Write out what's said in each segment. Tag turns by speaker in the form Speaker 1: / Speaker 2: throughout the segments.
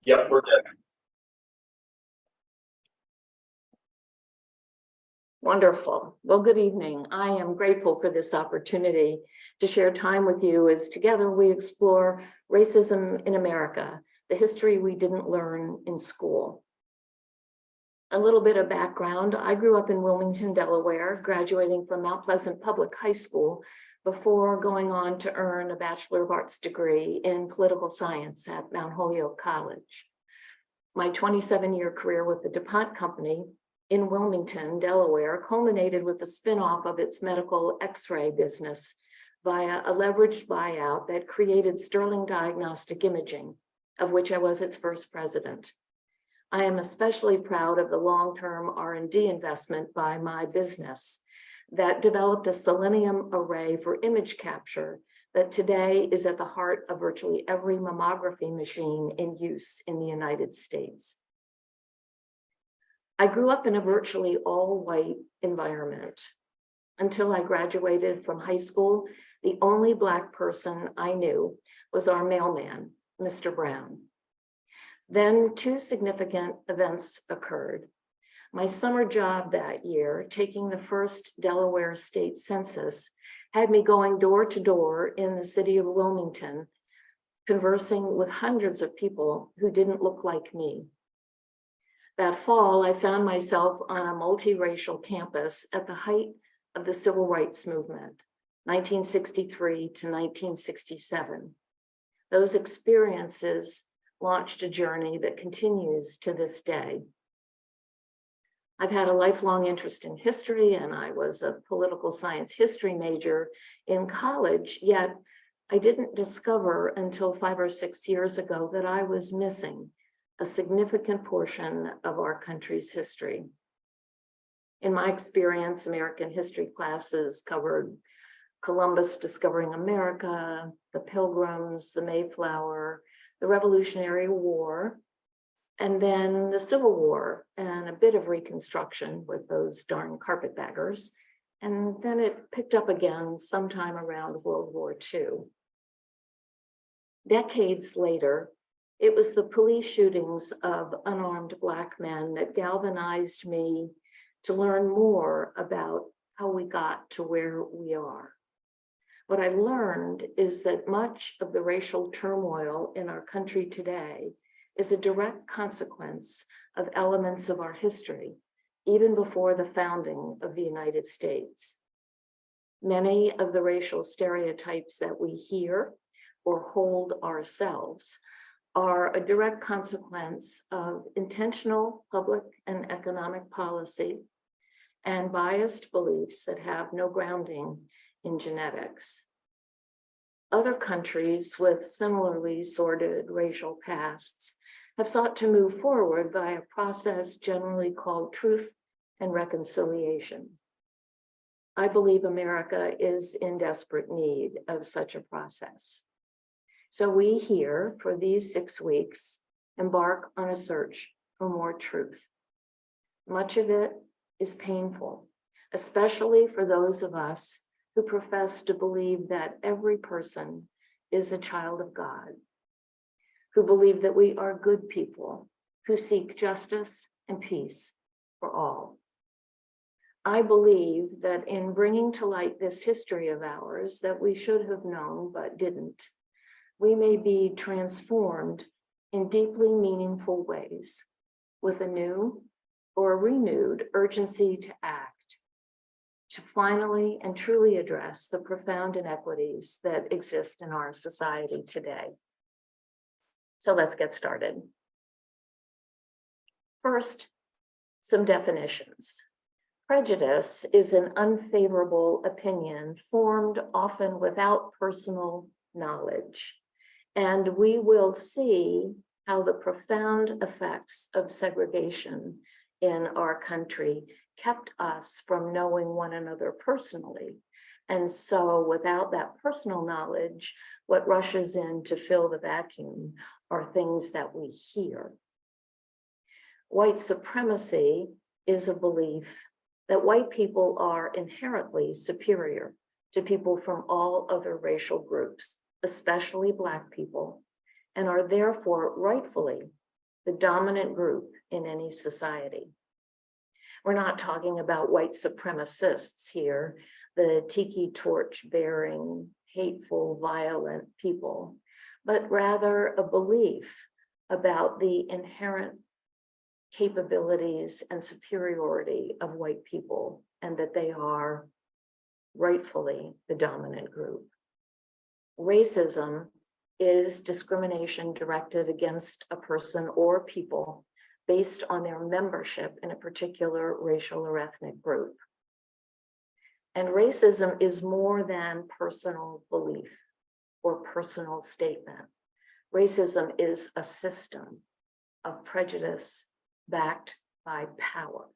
Speaker 1: Yep, we're good.
Speaker 2: Wonderful. Well, good evening. I am grateful for this opportunity to share time with you as together we explore racism in America, the history we didn't learn in school. A little bit of background. I grew up in Wilmington, Delaware, graduating from Mount Pleasant Public High School before going on to earn a Bachelor of Arts degree in political science at Mount Holyoke College. My 27-year career with the DuPont Company in Wilmington, Delaware, culminated with the spinoff of its medical X-ray business via a leveraged buyout that created Sterling Diagnostic Imaging, of which I was its first president. I am especially proud of the long-term R&D investment by my business that developed a selenium array for image capture that today is at the heart of virtually every mammography machine in use in the United States. I grew up in a virtually all-white environment. Until I graduated from high school, the only Black person I knew was our mailman, Mr. Brown. Then two significant events occurred. My summer job that year, taking the first Delaware state census, had me going door to door in the city of Wilmington, conversing with hundreds of people who didn't look like me. That fall, I found myself on a multiracial campus at the height of the Civil Rights Movement, 1963 to 1967. Those experiences launched a journey that continues to this day. I've had a lifelong interest in history, and I was a political science history major in college, yet I didn't discover until 5 or 6 years ago that I was missing a significant portion of our country's history. In my experience, American history classes covered Columbus discovering America, the Pilgrims, the Mayflower, the Revolutionary War, and then the Civil War and a bit of Reconstruction with those darn carpetbaggers. And then it picked up again sometime around World War II. Decades later, it was the police shootings of unarmed Black men that galvanized me to learn more about how we got to where we are. What I learned is that much of the racial turmoil in our country today is a direct consequence of elements of our history, even before the founding of the United States. Many of the racial stereotypes that we hear or hold ourselves are a direct consequence of intentional public and economic policy and biased beliefs that have no grounding in genetics. Other countries with similarly sordid racial pasts have sought to move forward by a process generally called truth and reconciliation. I believe America is in desperate need of such a process. So we here, for these 6 weeks, embark on a search for more truth. Much of it is painful, especially for those of us who profess to believe that every person is a child of God, who believe that we are good people, who seek justice and peace for all. I believe that in bringing to light this history of ours that we should have known but didn't, we may be transformed in deeply meaningful ways with a new or renewed urgency to act, to finally and truly address the profound inequities that exist in our society today. So let's get started. First, some definitions. Prejudice is an unfavorable opinion formed often without personal knowledge. And we will see how the profound effects of segregation in our country kept us from knowing one another personally. And so without that personal knowledge, what rushes in to fill the vacuum are things that we hear. White supremacy is a belief that white people are inherently superior to people from all other racial groups, especially Black people, and are therefore rightfully the dominant group in any society. We're not talking about white supremacists here, the tiki torch bearing, hateful, violent people, but rather a belief about the inherent capabilities and superiority of white people, and that they are rightfully the dominant group. Racism is discrimination directed against a person or people based on their membership in a particular racial or ethnic group. And racism is more than personal belief or personal statement. Racism is a system of prejudice backed by power.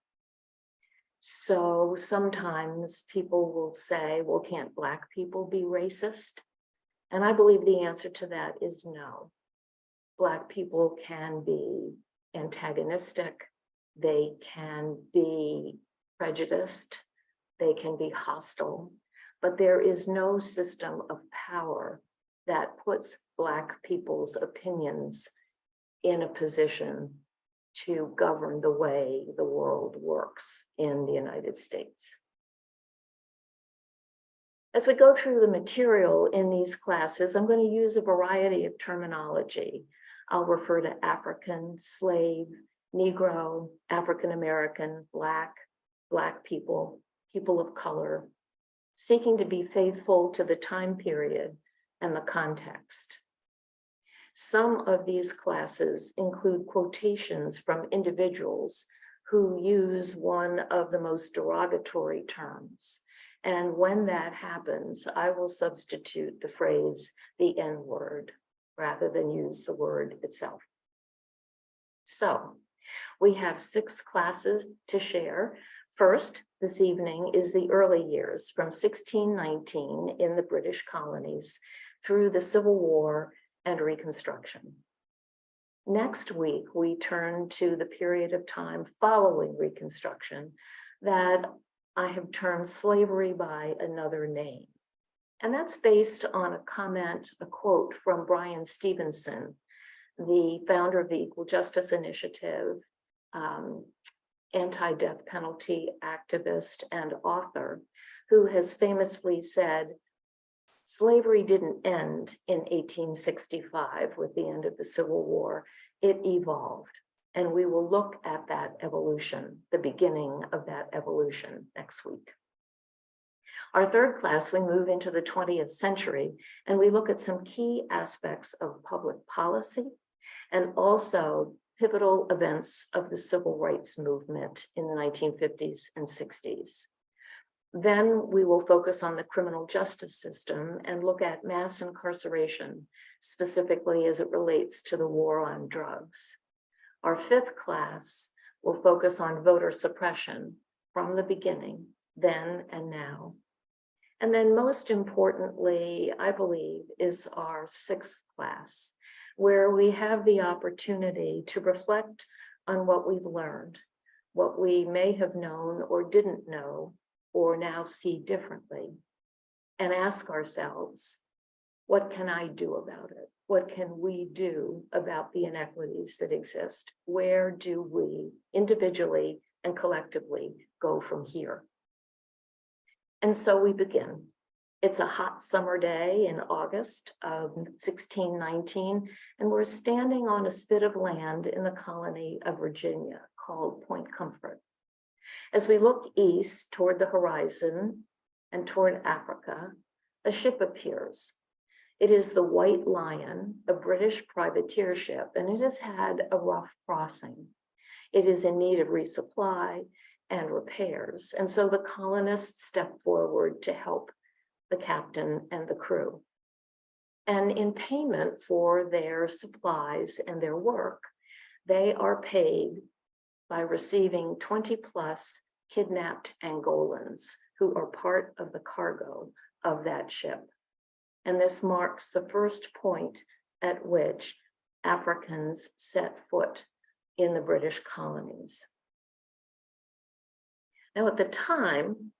Speaker 2: So sometimes people will say, well, can't Black people be racist? And I believe the answer to that is no. Black people can be antagonistic, they can be prejudiced, they can be hostile, but there is no system of power that puts Black people's opinions in a position to govern the way the world works in the United States. As we go through the material in these classes, I'm going to use a variety of terminology. I'll refer to African, slave, Negro, African American, Black, Black people, people of color, seeking to be faithful to the time period and the context. Some of these classes include quotations from individuals who use one of the most derogatory terms. And when that happens, I will substitute the phrase, the N-word, rather than use the word itself. So we have 6 classes to share. First, this evening is the early years from 1619 in the British colonies through the Civil War and Reconstruction. Next week, we turn to the period of time following Reconstruction that I have termed slavery by another name. And that's based on a comment, a quote from Bryan Stevenson, the founder of the Equal Justice Initiative, anti-death penalty activist and author, who has famously said, slavery didn't end in 1865 with the end of the Civil War, it evolved. And we will look at that evolution, the beginning of that evolution next week. Our third class, we move into the 20th century, and we look at some key aspects of public policy and also pivotal events of the civil rights movement in the 1950s and 60s. Then we will focus on the criminal justice system and look at mass incarceration, specifically as it relates to the war on drugs. Our fifth class will focus on voter suppression from the beginning, then and now. And then most importantly, I believe, is our sixth class, where we have the opportunity to reflect on what we've learned, what we may have known or didn't know, or now see differently, and ask ourselves, what can I do about it? What can we do about the inequities that exist? Where do we individually and collectively go from here? And so we begin. It's a hot summer day in August of 1619, and we're standing on a spit of land in the colony of Virginia called Point Comfort. As we look east toward the horizon and toward Africa, a ship appears. It is the White Lion, a British privateer ship, and it has had a rough crossing. It is in need of resupply and repairs, and so the colonists step forward to help the captain and the crew. And in payment for their supplies and their work, they are paid by receiving 20 plus kidnapped Angolans who are part of the cargo of that ship. And this marks the first point at which Africans set foot in the British colonies. Now, at the time,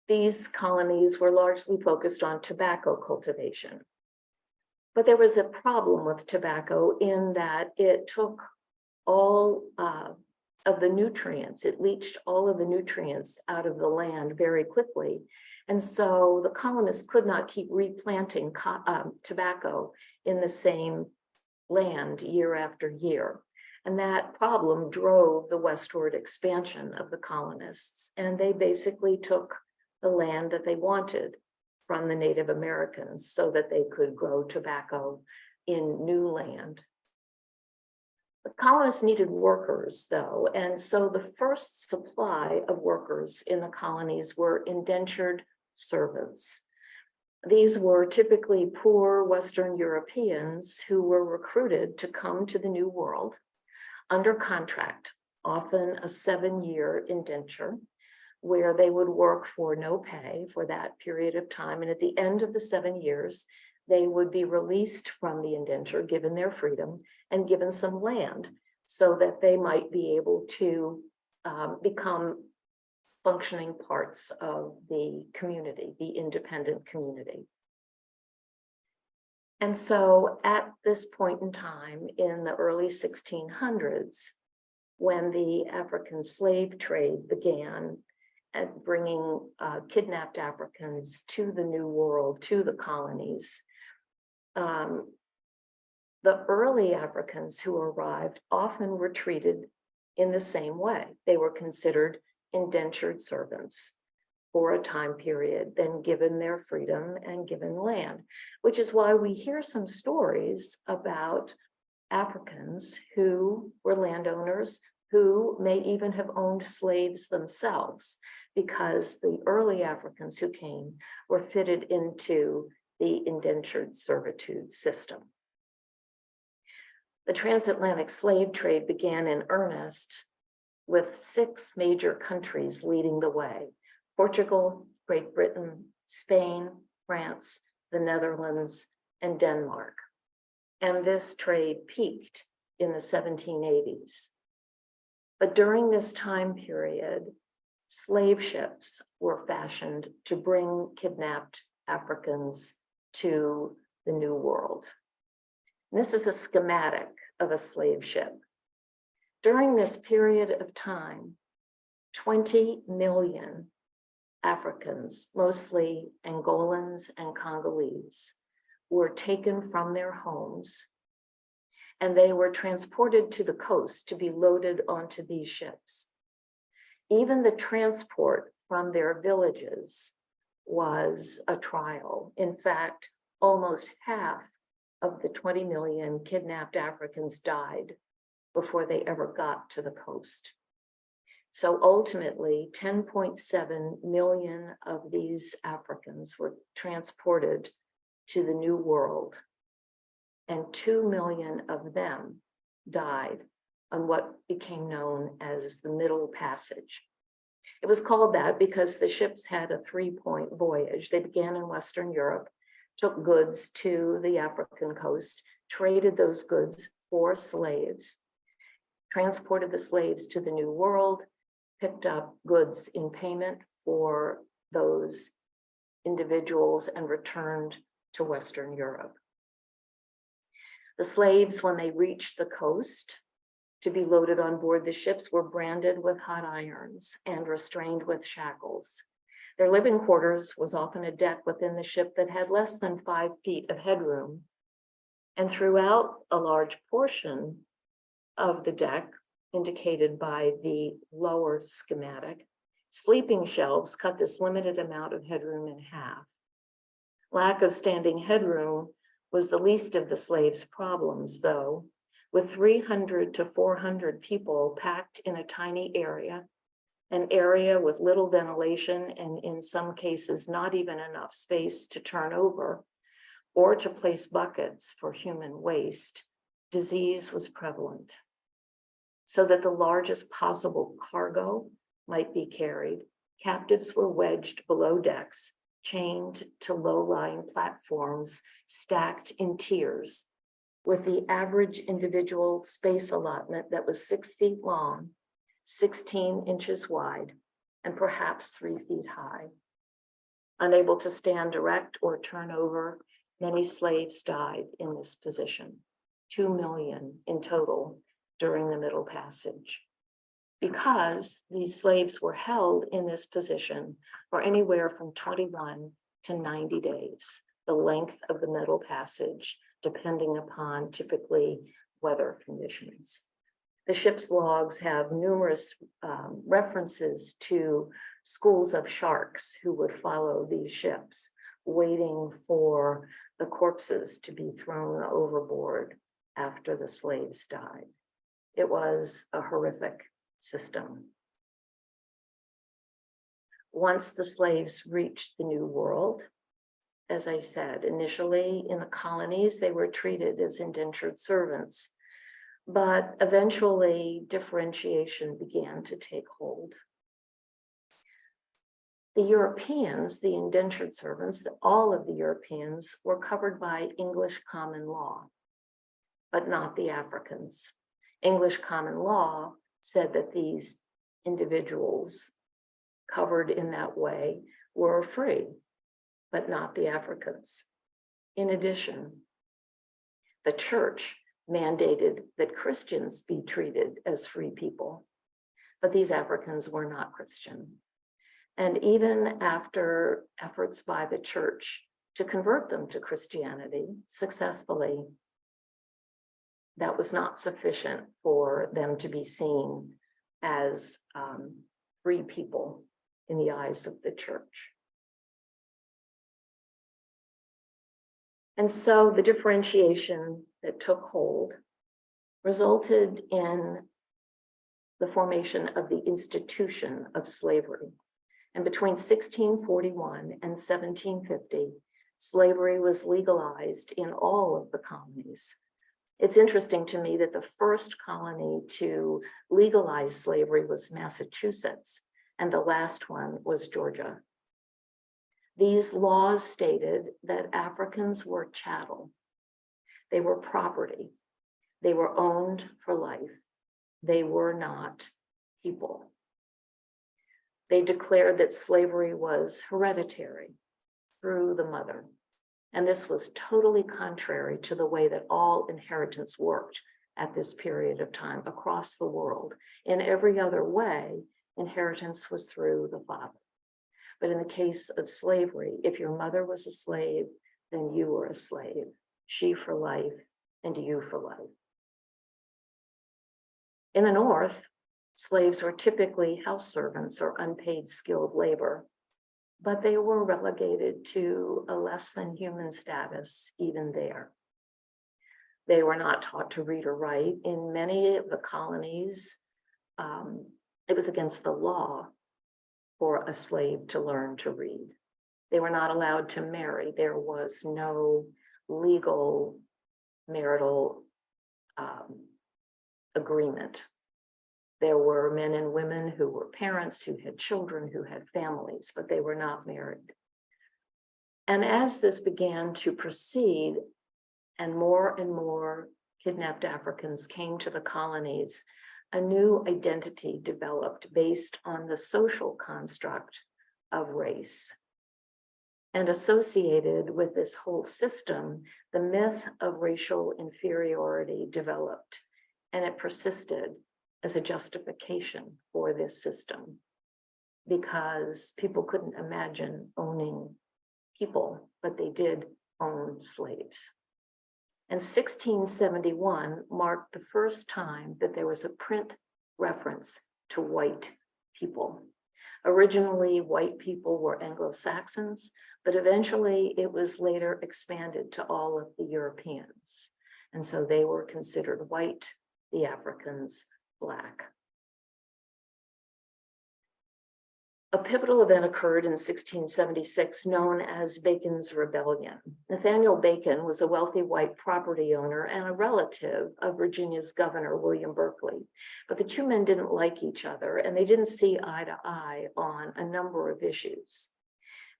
Speaker 2: these colonies were largely focused on tobacco cultivation. But there was a problem with tobacco in that it took all of the nutrients, it leached all of the nutrients out of the land very quickly. And so the colonists could not keep replanting tobacco in the same land year after year. And that problem drove the westward expansion of the colonists. And they basically took the land that they wanted from the Native Americans so that they could grow tobacco in new land. The colonists needed workers, though, and so the first supply of workers in the colonies were indentured servants. These were typically poor Western Europeans who were recruited to come to the New World under contract, often a 7-year indenture, where they would work for no pay for that period of time. And at the end of the 7 years, they would be released from the indenture, given their freedom, and given some land so that they might be able to become functioning parts of the community, the independent community. And so at this point in time, in the early 1600s, when the African slave trade began at bringing kidnapped Africans to the New World, to the colonies, the early Africans who arrived often were treated in the same way. They were considered indentured servants for a time period, then given their freedom and given land, which is why we hear some stories about Africans who were landowners, who may even have owned slaves themselves, because the early Africans who came were fitted into the indentured servitude system. The transatlantic slave trade began in earnest with 6 major countries leading the way: Portugal, Great Britain, Spain, France, the Netherlands, and Denmark. And this trade peaked in the 1780s. But during this time period, slave ships were fashioned to bring kidnapped Africans to the New World. And this is a schematic of a slave ship. During this period of time, 20 million Africans, mostly Angolans and Congolese, were taken from their homes, and they were transported to the coast to be loaded onto these ships. Even the transport from their villages was a trial. In fact, almost half of the 20 million kidnapped Africans died before they ever got to the coast. So ultimately, 10.7 million of these Africans were transported to the New World, and 2 million of them died on what became known as the Middle Passage. It was called that because the ships had a 3-point voyage. They began in Western Europe, took goods to the African coast, traded those goods for slaves, transported the slaves to the New World, picked up goods in payment for those individuals, and returned to Western Europe. The slaves, when they reached the coast to be loaded on board the ships, were branded with hot irons and restrained with shackles. Their living quarters was often a deck within the ship that had less than 5 feet of headroom. And throughout a large portion of the deck, indicated by the lower schematic, sleeping shelves cut this limited amount of headroom in half. Lack of standing headroom was the least of the slaves' problems, though, with 300 to 400 people packed in a tiny area, an area with little ventilation, and in some cases, not even enough space to turn over or to place buckets for human waste. Disease was prevalent. So that the largest possible cargo might be carried, captives were wedged below decks, chained to low-lying platforms, stacked in tiers, with the average individual space allotment that was 6 feet long, 16 inches wide, and perhaps 3 feet high. Unable to stand erect or turn over, Many slaves died in this position, 2 million in total during the Middle Passage, because these slaves were held in this position for anywhere from 21 to 90 days, the length of the Middle Passage, depending upon typically weather conditions. The ship's logs have numerous references to schools of sharks who would follow these ships, waiting for the corpses to be thrown overboard after the slaves died. It was a horrific system. Once the slaves reached the New World, as I said, initially in the colonies, they were treated as indentured servants, but eventually differentiation began to take hold. The Europeans, the indentured servants, all of the Europeans were covered by English common law, but not the Africans. English common law said that these individuals covered in that way were free, but not the Africans. In addition, the church mandated that Christians be treated as free people, but these Africans were not Christian. And even after efforts by the church to convert them to Christianity successfully, that was not sufficient for them to be seen as free people in the eyes of the church. And so the differentiation that took hold resulted in the formation of the institution of slavery. And between 1641 and 1750, slavery was legalized in all of the colonies. It's interesting to me that the first colony to legalize slavery was Massachusetts, and the last one was Georgia. These laws stated that Africans were chattel. They were property. They were owned for life. They were not people. They declared that slavery was hereditary through the mother. And this was totally contrary to the way that all inheritance worked at this period of time across the world. In every other way, inheritance was through the father. But in the case of slavery, if your mother was a slave, then you were a slave, she for life and you for life. In the North, slaves were typically house servants or unpaid skilled labor, but they were relegated to a less than human status even there. They were not taught to read or write. In many of the colonies, it was against the law for a slave to learn to read. They were not allowed to marry. There was no legal marital agreement. There were men and women who were parents, who had children, who had families, but they were not married. And as this began to proceed and more kidnapped Africans came to the colonies, a new identity developed based on the social construct of race. And associated with this whole system, the myth of racial inferiority developed, and it persisted as a justification for this system, because people couldn't imagine owning people, but they did own slaves. And 1671 marked the first time that there was a print reference to white people. Originally, white people were Anglo-Saxons, but eventually it was later expanded to all of the Europeans. And so they were considered white, the Africans Black. A pivotal event occurred in 1676 known as Bacon's Rebellion. Nathaniel Bacon was a wealthy white property owner and a relative of Virginia's governor, William Berkeley. But the two men didn't like each other and they didn't see eye to eye on a number of issues.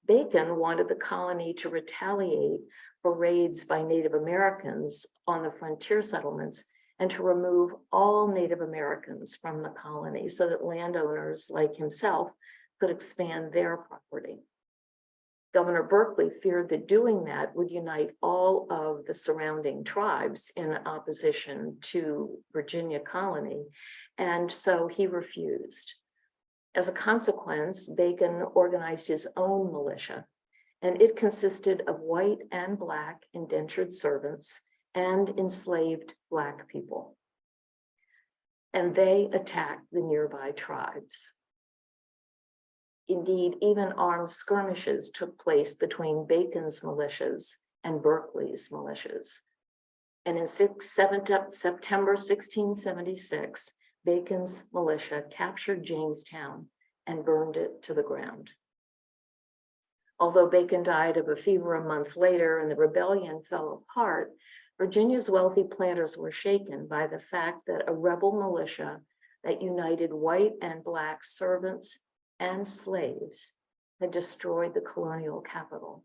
Speaker 2: Bacon wanted the colony to retaliate for raids by Native Americans on the frontier settlements and to remove all Native Americans from the colony so that landowners like himself could expand their property. Governor Berkeley feared that doing that would unite all of the surrounding tribes in opposition to Virginia colony, and so he refused. As a consequence, Bacon organized his own militia, and it consisted of white and Black indentured servants and enslaved Black people. And they attacked the nearby tribes. Indeed, even armed skirmishes took place between Bacon's militias and Berkeley's militias. And in September 1676, Bacon's militia captured Jamestown and burned it to the ground. Although Bacon died of a fever a month later and the rebellion fell apart, Virginia's wealthy planters were shaken by the fact that a rebel militia that united white and Black servants and slaves had destroyed the colonial capital.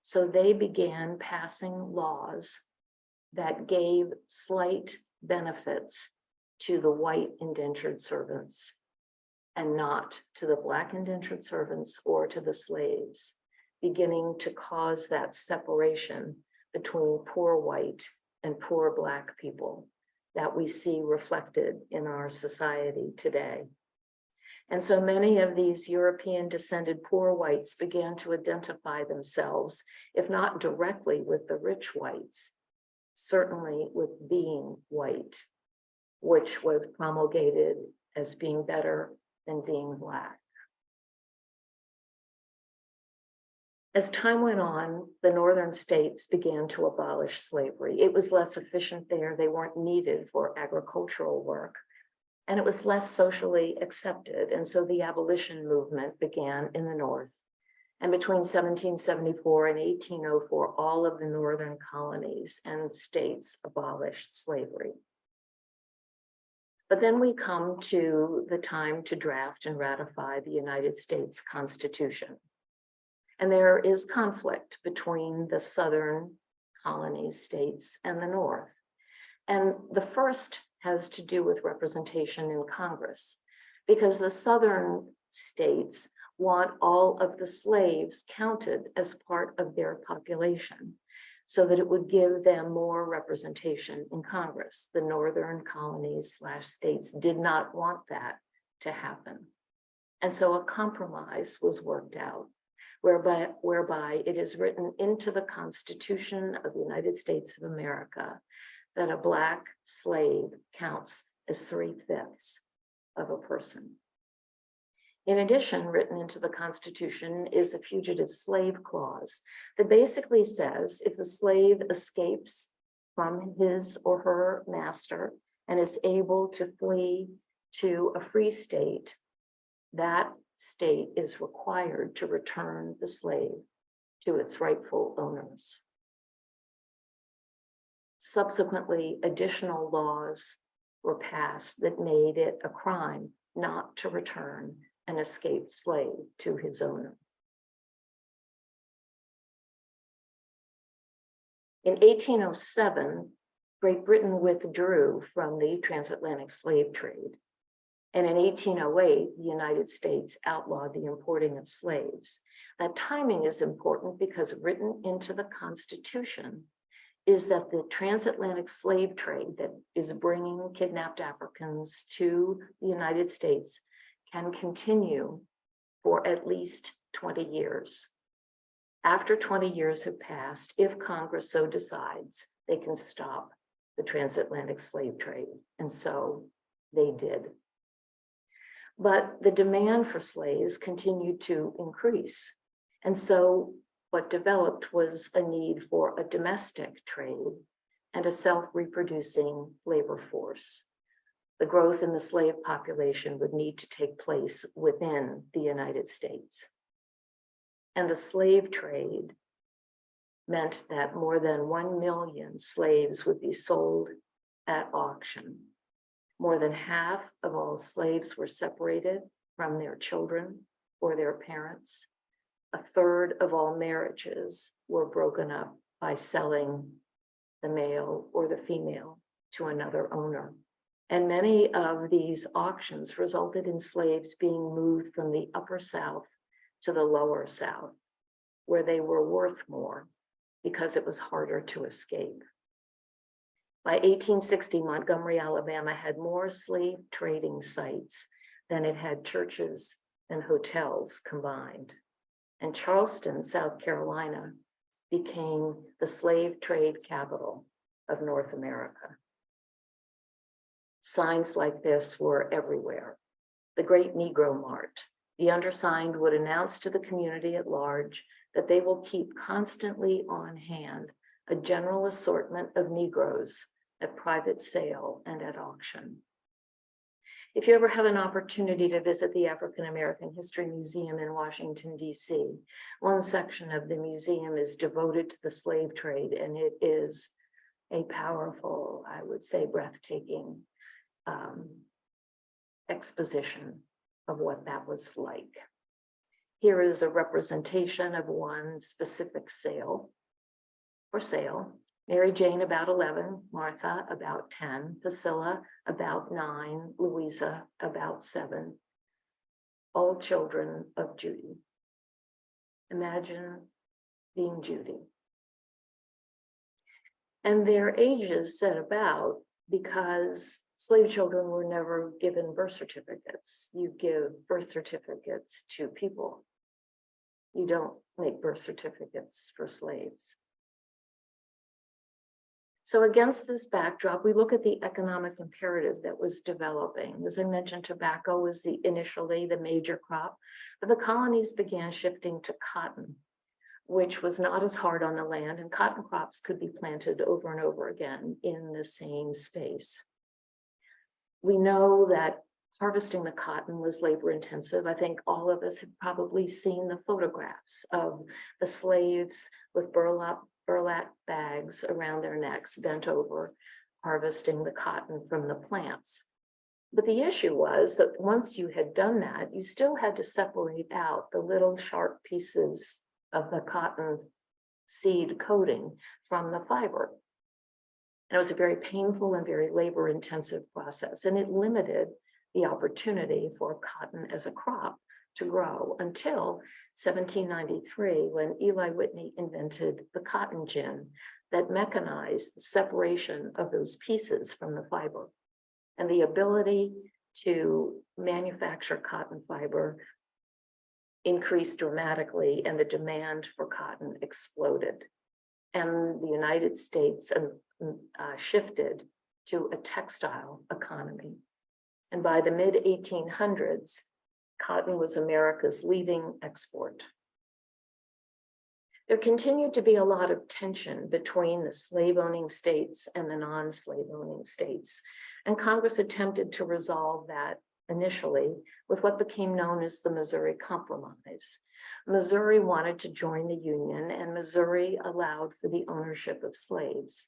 Speaker 2: So they began passing laws that gave slight benefits to the white indentured servants and not to the Black indentured servants or to the slaves, beginning to cause that separation between poor white and poor Black people that we see reflected in our society today. And so many of these European descended poor whites began to identify themselves, if not directly with the rich whites, certainly with being white, which was promulgated as being better than being Black. As time went on, the northern states began to abolish slavery. It was less efficient there. They weren't needed for agricultural work, and it was less socially accepted. And so the abolition movement began in the North. And between 1774 and 1804, all of the northern colonies and states abolished slavery. But then we come to the time to draft and ratify the United States Constitution. And there is conflict between the southern colonies, states, and the North. And the first has to do with representation in Congress, because the southern states want all of the slaves counted as part of their population so that it would give them more representation in Congress. The northern colonies / states did not want that to happen. And so a compromise was worked out whereby it is written into the Constitution of the United States of America that a Black slave counts as 3/5 of a person. In addition, written into the Constitution is a fugitive slave clause that basically says if a slave escapes from his or her master and is able to flee to a free state, that state is required to return the slave to its rightful owners. Subsequently, additional laws were passed that made it a crime not to return an escaped slave to his owner. In 1807, Great Britain withdrew from the transatlantic slave trade. And in 1808, the United States outlawed the importing of slaves. That timing is important because written into the Constitution is that the transatlantic slave trade that is bringing kidnapped Africans to the United States can continue for at least 20 years. After 20 years have passed, if Congress so decides, they can stop the transatlantic slave trade. And so they did. But the demand for slaves continued to increase. And so what developed was a need for a domestic trade and a self-reproducing labor force. The growth in the slave population would need to take place within the United States. And the slave trade meant that more than 1 million slaves would be sold at auction. More than half of all slaves were separated from their children or their parents. A third of all marriages were broken up by selling the male or the female to another owner. And many of these auctions resulted in slaves being moved from the upper South to the lower South. where they were worth more because it was harder to escape. By 1860, Montgomery, Alabama had more slave trading sites than it had churches and hotels combined. And Charleston, South Carolina, became the slave trade capital of North America. Signs like this were everywhere. The Great Negro Mart. The undersigned would announce to the community at large that they will keep constantly on hand a general assortment of Negroes at private sale and at auction. If you ever have an opportunity to visit the African American History Museum in Washington, D.C., one section of the museum is devoted to the slave trade, and it is a powerful, I would say, breathtaking exposition of what that was like. Here is a representation of one specific sale for sale. Mary Jane about 11, Martha about 10, Priscilla about 9, Louisa about 7, all children of Judy. Imagine being Judy. And their ages set about because slave children were never given birth certificates. You give birth certificates to people. You don't make birth certificates for slaves. So against this backdrop, we look at the economic imperative that was developing. As I mentioned, tobacco was initially the major crop, but the colonies began shifting to cotton, which was not as hard on the land, and cotton crops could be planted over and over again in the same space. We know that harvesting the cotton was labor intensive. I think all of us have probably seen the photographs of the slaves with burlap bags around their necks, bent over, harvesting the cotton from the plants. But the issue was that once you had done that, you still had to separate out the little sharp pieces of the cotton seed coating from the fiber. And it was a very painful and very labor-intensive process, and it limited the opportunity for cotton as a crop to grow until 1793, when Eli Whitney invented the cotton gin that mechanized the separation of those pieces from the fiber. And the ability to manufacture cotton fiber increased dramatically, and the demand for cotton exploded. And the United States shifted to a textile economy. And by the mid-1800s, cotton was America's leading export. There continued to be a lot of tension between the slave-owning states and the non-slave-owning states, and Congress attempted to resolve that initially with what became known as the Missouri Compromise. Missouri wanted to join the Union, and Missouri allowed for the ownership of slaves.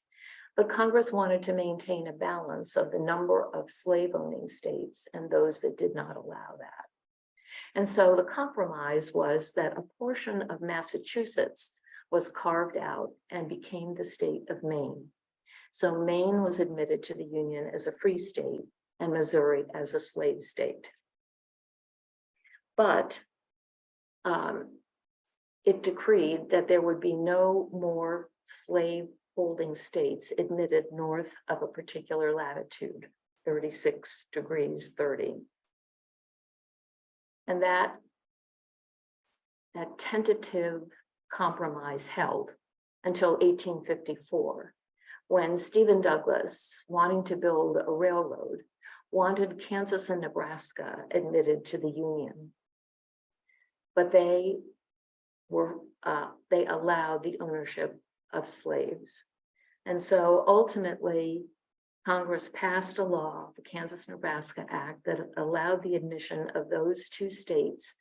Speaker 2: But Congress wanted to maintain a balance of the number of slave-owning states and those that did not allow that. And so the compromise was that a portion of Massachusetts was carved out and became the state of Maine. So Maine was admitted to the Union as a free state and Missouri as a slave state. But it decreed that there would be no more slave holding states admitted north of a particular latitude, 36 degrees 30. And that tentative compromise held until 1854, when Stephen Douglas, wanting to build a railroad, wanted Kansas and Nebraska admitted to the Union. But they allowed the ownership of slaves. And so ultimately, Congress passed a law, the Kansas-Nebraska Act, that allowed the admission of those two states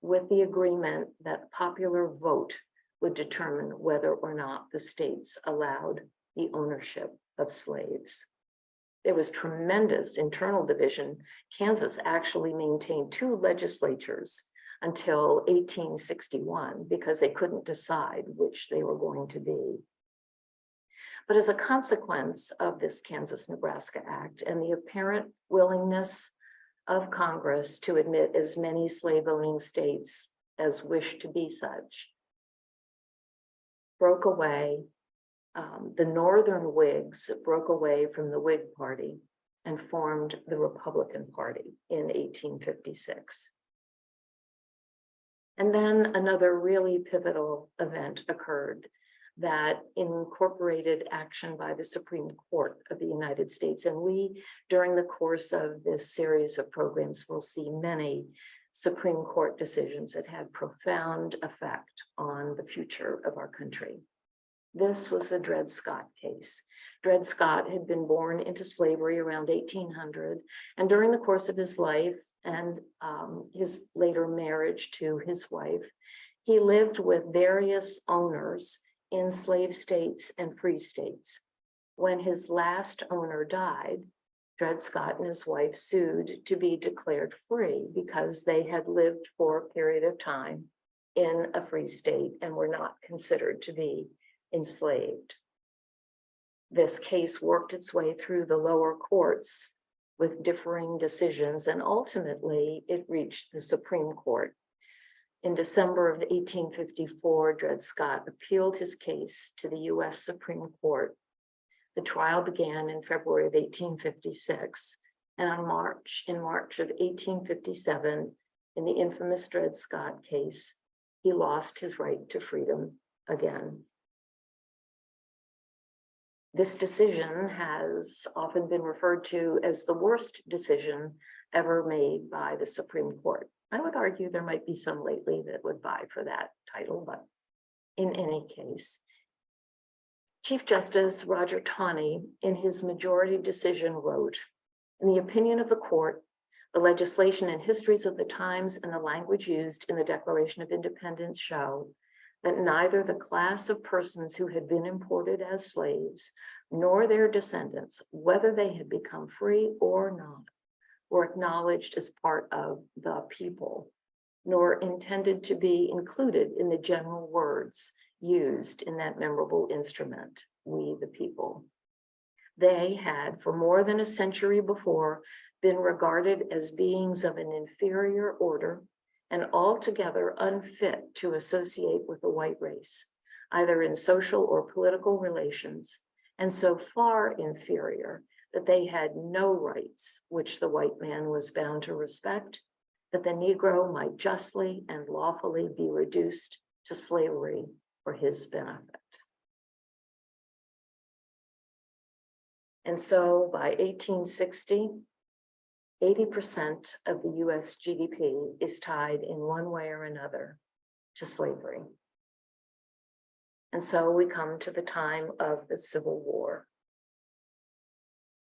Speaker 2: with the agreement that popular vote would determine whether or not the states allowed the ownership of slaves. There was tremendous internal division. Kansas actually maintained two legislatures until 1861 because they couldn't decide which they were going to be. But as a consequence of this Kansas-Nebraska Act and the apparent willingness of Congress to admit as many slave-owning states as wished to be such, broke away. The Northern Whigs broke away from the Whig Party and formed the Republican Party in 1856. And then another really pivotal event occurred that incorporated action by the Supreme Court of the United States. And we, during the course of this series of programs, will see many Supreme Court decisions that had profound effect on the future of our country. This was the Dred Scott case. Dred Scott had been born into slavery around 1800, and during the course of his life and his later marriage to his wife, he lived with various owners in slave states and free states. When his last owner died, Dred Scott and his wife sued to be declared free because they had lived for a period of time in a free state and were not considered to be enslaved. This case worked its way through the lower courts with differing decisions, and ultimately it reached the Supreme Court. In December of 1854, Dred Scott appealed his case to the US Supreme Court. The trial began in February of 1856, and in March of 1857, in the infamous Dred Scott case, he lost his right to freedom again. This decision has often been referred to as the worst decision ever made by the Supreme Court. I would argue there might be some lately that would vie for that title, but in any case, Chief Justice Roger Taney, in his majority decision, wrote, "In the opinion of the court, the legislation and histories of the times and the language used in the Declaration of Independence show that neither the class of persons who had been imported as slaves nor their descendants, whether they had become free or not, were acknowledged as part of the people, nor intended to be included in the general words used in that memorable instrument, we the people. They had, for more than a century before, been regarded as beings of an inferior order and altogether unfit to associate with the white race, either in social or political relations, and so far inferior that they had no rights which the white man was bound to respect, that the Negro might justly and lawfully be reduced to slavery for his benefit." And so by 1860, 80% of the US GDP is tied in one way or another to slavery. And so we come to the time of the Civil War.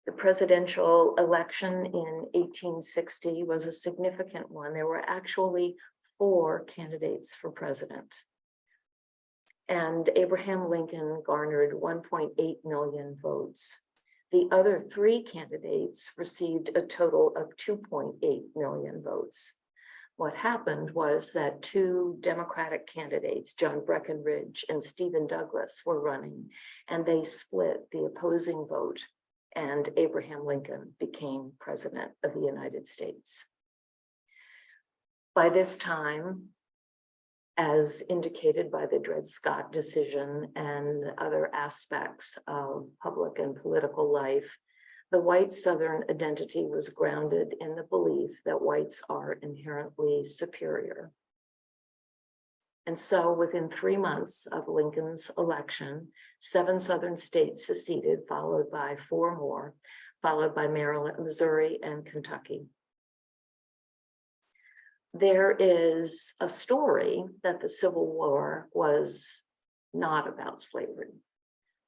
Speaker 2: The presidential election in 1860 was a significant one. There were actually 4 candidates for president. And Abraham Lincoln garnered 1.8 million votes. The other 3 candidates received a total of 2.8 million votes. What happened was that 2 Democratic candidates, John Breckinridge and Stephen Douglas, were running, and they split the opposing vote, and Abraham Lincoln became president of the United States. By this time, as indicated by the Dred Scott decision and other aspects of public and political life, the white Southern identity was grounded in the belief that whites are inherently superior. And so within 3 months of Lincoln's election, 7 Southern states seceded, followed by 4 more, followed by Maryland, Missouri, and Kentucky. There is a story that the Civil War was not about slavery.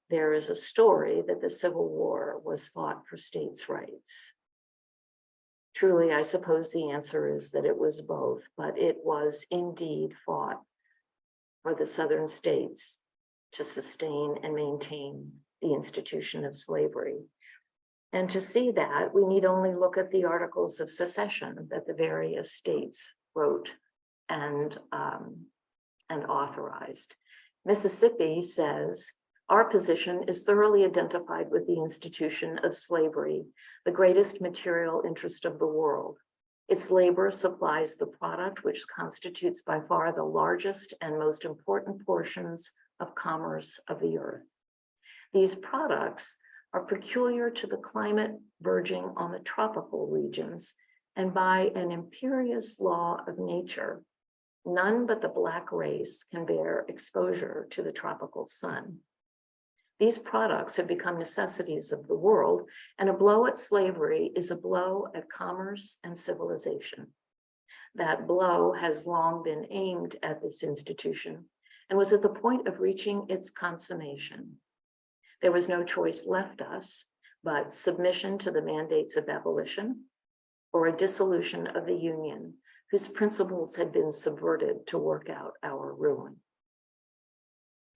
Speaker 2: There is a story that the Civil War was fought for states' rights. Truly, I suppose the answer is that it was both, but it was indeed fought for the Southern states to sustain and maintain the institution of slavery. And to see that, we need only look at the Articles of Secession that the various states wrote and authorized. Mississippi says, "Our position is thoroughly identified with the institution of slavery, the greatest material interest of the world. Its labor supplies the product which constitutes by far the largest and most important portions of commerce of the earth. These products are peculiar to the climate verging on the tropical regions, and by an imperious law of nature, none but the Black race can bear exposure to the tropical sun. These products have become necessities of the world, and a blow at slavery is a blow at commerce and civilization. That blow has long been aimed at this institution and was at the point of reaching its consummation. There was no choice left us but submission to the mandates of abolition or a dissolution of the Union, whose principles had been subverted to work out our ruin.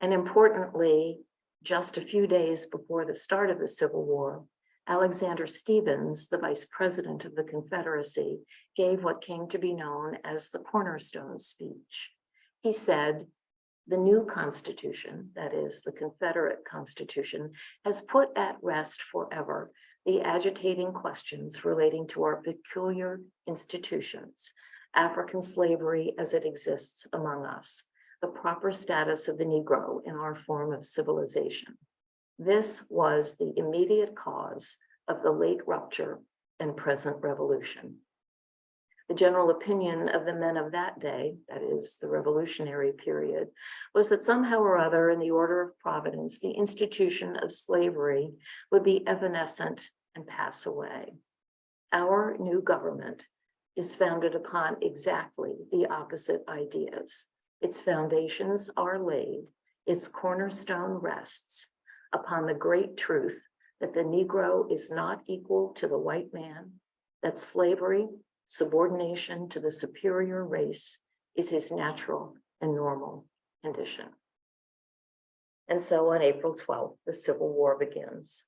Speaker 2: And importantly, just a few days before the start of the Civil War, Alexander Stephens, the vice president of the Confederacy, gave what came to be known as the Cornerstone speech. He said, "The new Constitution, that is, the Confederate Constitution, has put at rest forever the agitating questions relating to our peculiar institutions, African slavery as it exists among us, the proper status of the Negro in our form of civilization. This was the immediate cause of the late rupture and present revolution." The general opinion of the men of that day, that is the revolutionary period, was that somehow or other in the order of providence, the institution of slavery would be evanescent and pass away. Our new government is founded upon exactly the opposite ideas. Its foundations are laid, its cornerstone rests upon the great truth that the Negro is not equal to the white man, that slavery, subordination to the superior race, is his natural and normal condition. And so on April 12th, the Civil War begins.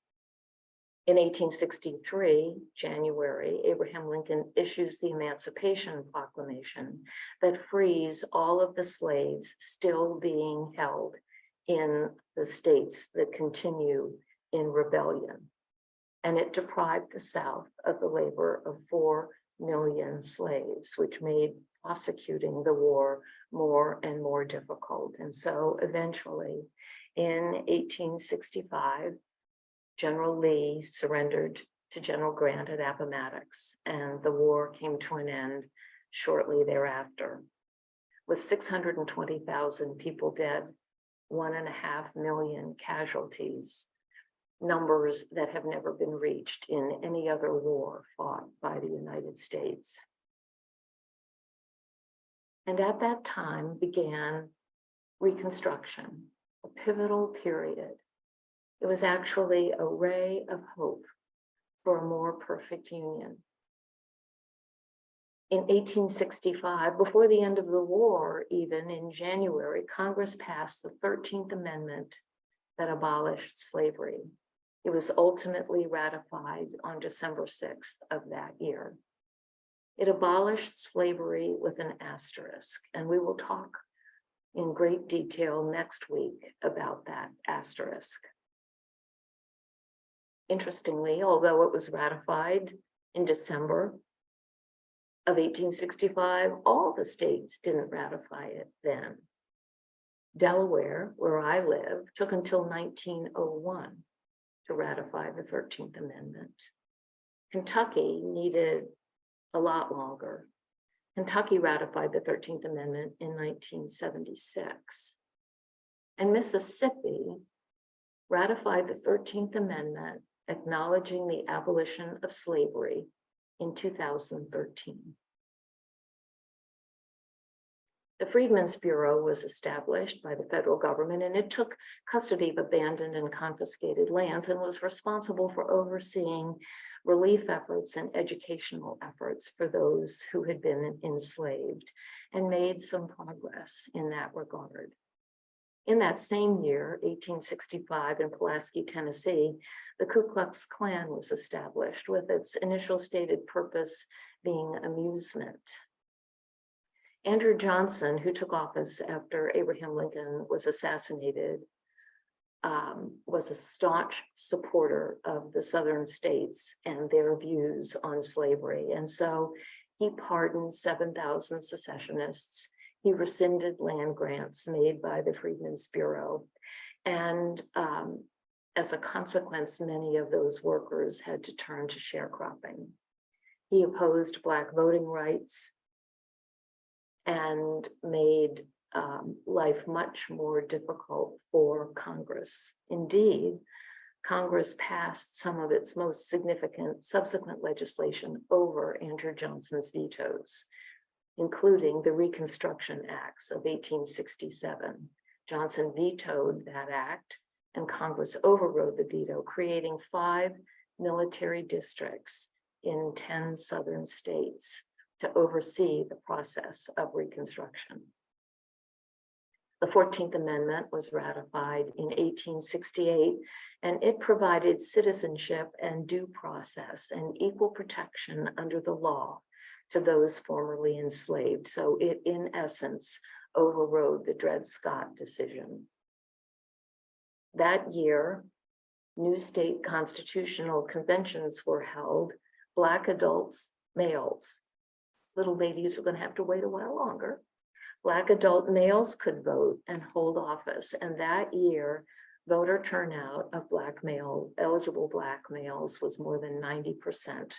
Speaker 2: In 1863, January, Abraham Lincoln issues the Emancipation Proclamation that frees all of the slaves still being held in the states that continue in rebellion. And it deprived the South of the labor of 4 million slaves, which made prosecuting the war more and more difficult. And so eventually, in 1865, General Lee surrendered to General Grant at Appomattox, and the war came to an end shortly thereafter. With 620,000 people dead, 1.5 million casualties, numbers that have never been reached in any other war fought by the United States. And at that time began Reconstruction, a pivotal period. It was actually a ray of hope for a more perfect union. In 1865, before the end of the war, even in January, Congress passed the 13th Amendment that abolished slavery. It was ultimately ratified on December 6th of that year. It abolished slavery with an asterisk, and we will talk in great detail next week about that asterisk. Interestingly, although it was ratified in December of 1865, all the states didn't ratify it then. Delaware, where I live, took until 1901 to ratify the 13th Amendment. Kentucky needed a lot longer. Kentucky ratified the 13th Amendment in 1976. And Mississippi ratified the 13th Amendment, acknowledging the abolition of slavery in 2013. The Freedmen's Bureau was established by the federal government, and it took custody of abandoned and confiscated lands and was responsible for overseeing relief efforts and educational efforts for those who had been enslaved, and made some progress in that regard. In that same year, 1865, in Pulaski, Tennessee, the Ku Klux Klan was established, with its initial stated purpose being amusement. Andrew Johnson, who took office after Abraham Lincoln was assassinated, was a staunch supporter of the Southern states and their views on slavery. And so he pardoned 7,000 secessionists. He rescinded land grants made by the Freedmen's Bureau. And as a consequence, many of those workers had to turn to sharecropping. He opposed Black voting rights and made life much more difficult for Congress. Indeed, Congress passed some of its most significant subsequent legislation over Andrew Johnson's vetoes, including the Reconstruction Acts of 1867. Johnson vetoed that act, and Congress overrode the veto, creating 5 military districts in 10 southern states to oversee the process of Reconstruction. The 14th Amendment was ratified in 1868, and it provided citizenship and due process and equal protection under the law to those formerly enslaved. So it, in essence, overrode the Dred Scott decision. That year, new state constitutional conventions were held. Black adults, males, little ladies were going to have to wait a while longer. Black adult males could vote and hold office. And that year, voter turnout of eligible Black males was more than 90%.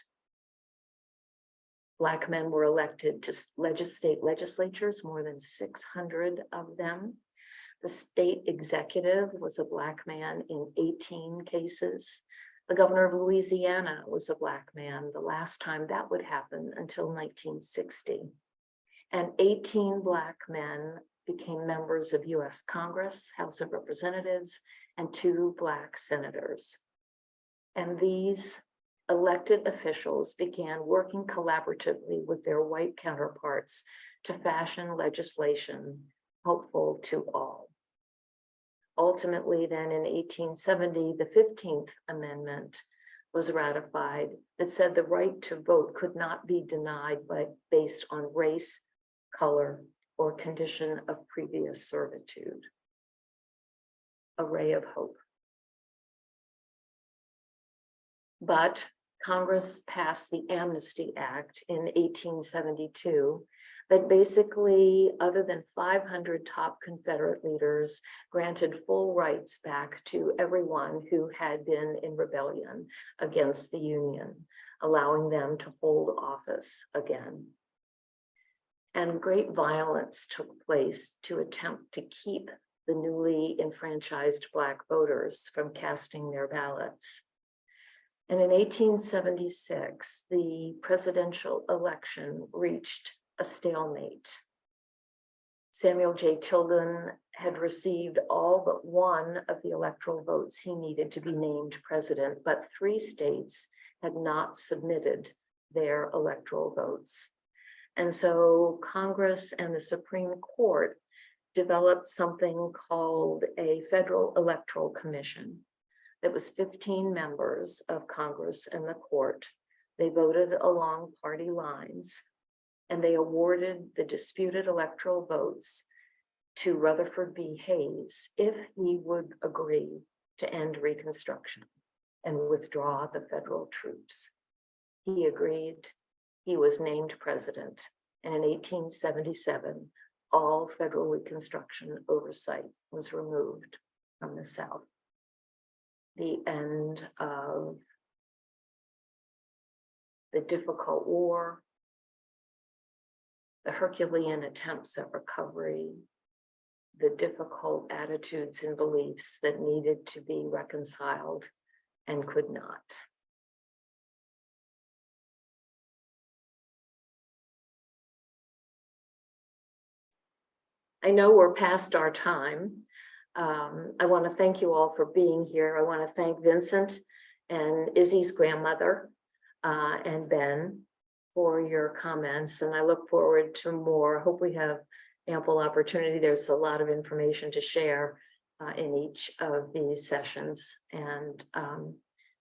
Speaker 2: Black men were elected to state legislatures, more than 600 of them. The state executive was a Black man in 18 cases. The governor of Louisiana was a Black man, the last time that would happen until 1960. And 18 Black men became members of US Congress, House of Representatives, and 2 Black senators. And these elected officials began working collaboratively with their white counterparts to fashion legislation helpful to all. Ultimately, then in 1870, the 15th Amendment was ratified that said the right to vote could not be denied based on race, color, or condition of previous servitude. A ray of hope. But Congress passed the Amnesty Act in 1872 that basically, other than 500 top Confederate leaders, granted full rights back to everyone who had been in rebellion against the Union, allowing them to hold office again. And great violence took place to attempt to keep the newly enfranchised Black voters from casting their ballots. And in 1876, the presidential election reached a stalemate. Samuel J. Tilden had received all but one of the electoral votes he needed to be named president, but 3 states had not submitted their electoral votes. And so Congress and the Supreme Court developed something called a Federal Electoral Commission. That was 15 members of Congress and the court. They voted along party lines, and they awarded the disputed electoral votes to Rutherford B. Hayes if he would agree to end Reconstruction and withdraw the federal troops. He agreed. He was named president, and in 1877, all federal Reconstruction oversight was removed from the South. The end of the difficult war, the Herculean attempts at recovery, the difficult attitudes and beliefs that needed to be reconciled and could not. I know we're past our time. I want to thank you all for being here. I want to thank Vincent and Izzy's grandmother and Ben for your comments, and I look forward to more. I hope we have ample opportunity. There's a lot of information to share in each of these sessions. And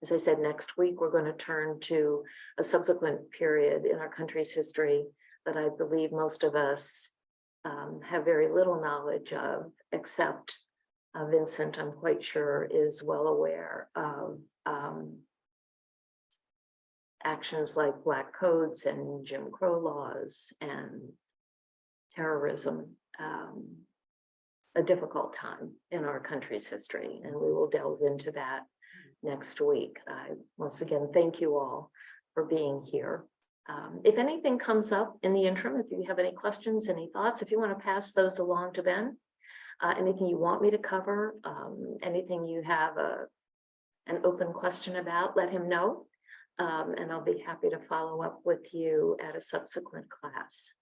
Speaker 2: as I said, next week, we're going to turn to a subsequent period in our country's history that I believe most of us have very little knowledge of, except Vincent, I'm quite sure, is well aware of actions like Black codes and Jim Crow laws and terrorism, a difficult time in our country's history, and we will delve into that next week. I once again thank you all for being here. If anything comes up in the interim, if you have any questions, any thoughts, if you want to pass those along to Ben, anything you want me to cover, anything you have an open question about, let him know. And I'll be happy to follow up with you at a subsequent class.